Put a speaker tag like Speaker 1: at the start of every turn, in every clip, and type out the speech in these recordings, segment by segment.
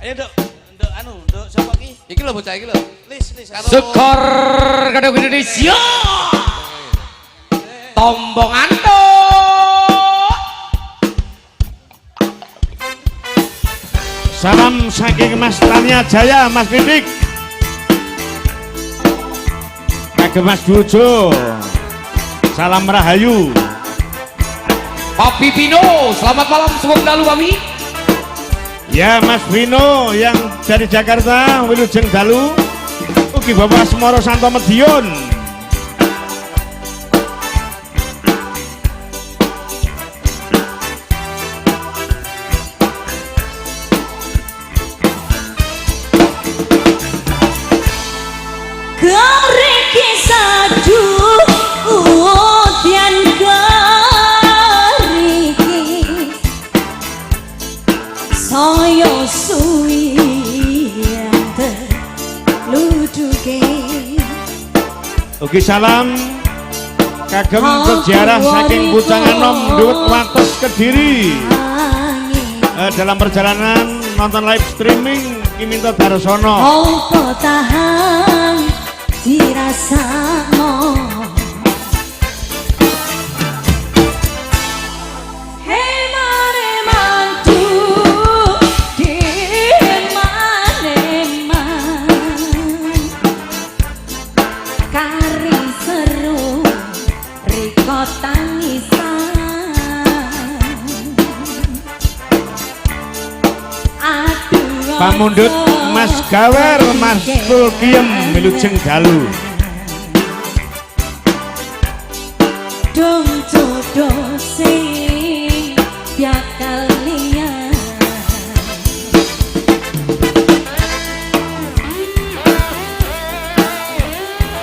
Speaker 1: Ayo nduk, nduk anu, nduk sapa iki?
Speaker 2: Iki lho bocah iki lho.
Speaker 1: Lis karo
Speaker 2: Skor Kadung Indonesia. Tombong antuk.
Speaker 3: Salam saking Mas Tania Jaya, Mas Pidik. Kagem Mas Bojo. Salam rahayu.
Speaker 2: Papi Pino, selamat malam Sugeng Dalu Papi.
Speaker 3: Ya Mas Vino yang dari Jakarta, Wilujeng Dalu. Ugi Bapak Semoro Santo Medion.
Speaker 4: Gariki saju udian gariki saya suwi luduke.
Speaker 3: Ugi salam kagem sejarah saking Pucang Anom Duwet Wates Kediri. Dalam perjalanan nonton live streaming Kiminto Darsono.
Speaker 4: Apa tahan dirasakno. Hei mare mantu di maneman kari seru riko tangisan.
Speaker 3: Pamundut Mas Gawer, Mas Tulkiem, Wilujeng Dalu.
Speaker 4: Dong jodoh sing bakal liyan.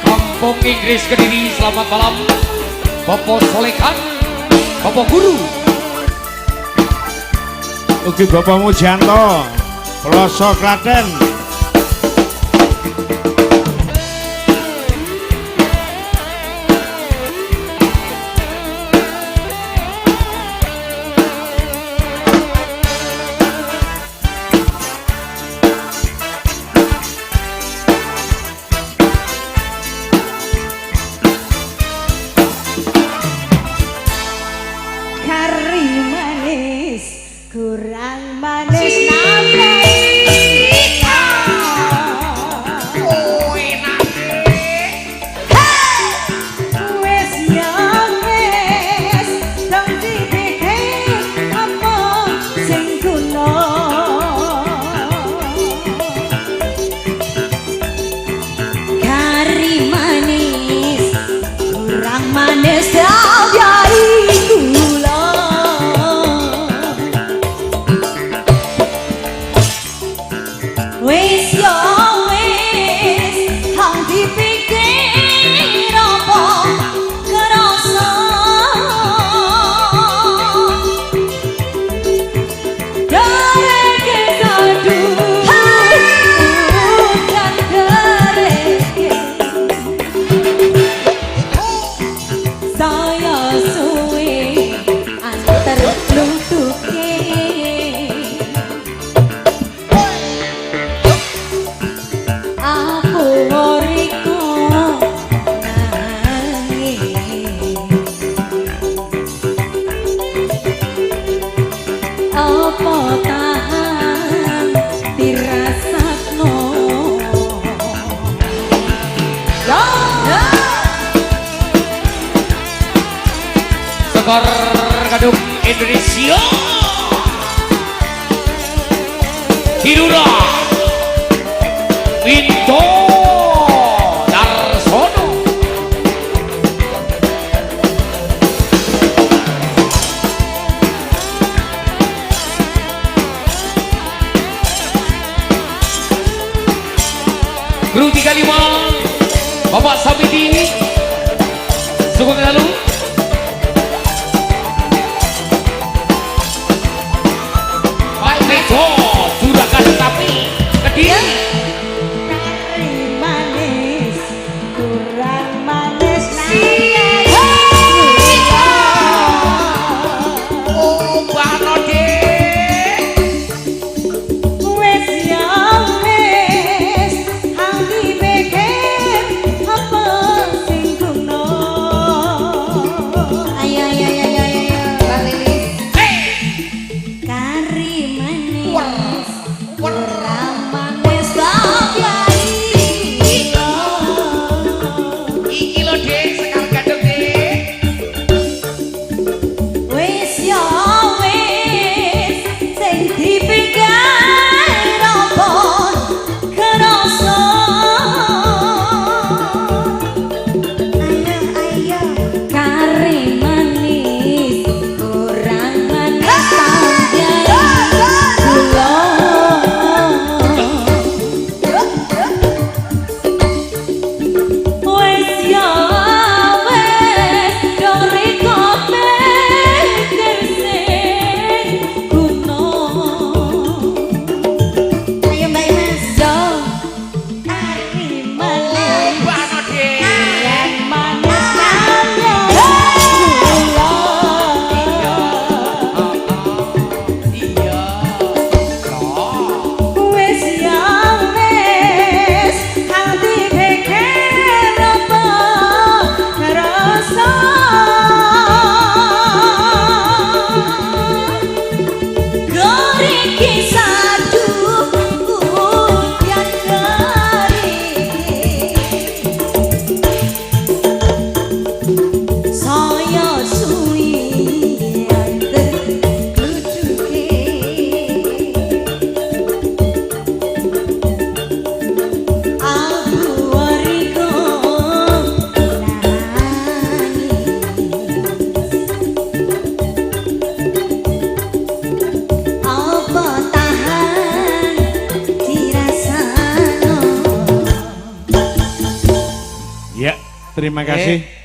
Speaker 2: Kampung Inggris Kediri, selamat malam. Bapak Solekan, Bapak Guru.
Speaker 3: Ugi Bapak Mujanto, Pelosok Klaten.
Speaker 4: Kari manis kurang manis nambah.
Speaker 2: Skor Kadung Indonesia. Hidura Winto Darsono. Guru 35 Bapak Sabidi Sugeng Dalu. Pak Rejo Juragan Tapi Kediri.
Speaker 4: Kari manis kurang manis
Speaker 2: Oh, Mbak Node.
Speaker 4: wes ya
Speaker 3: Ya, terima kasih.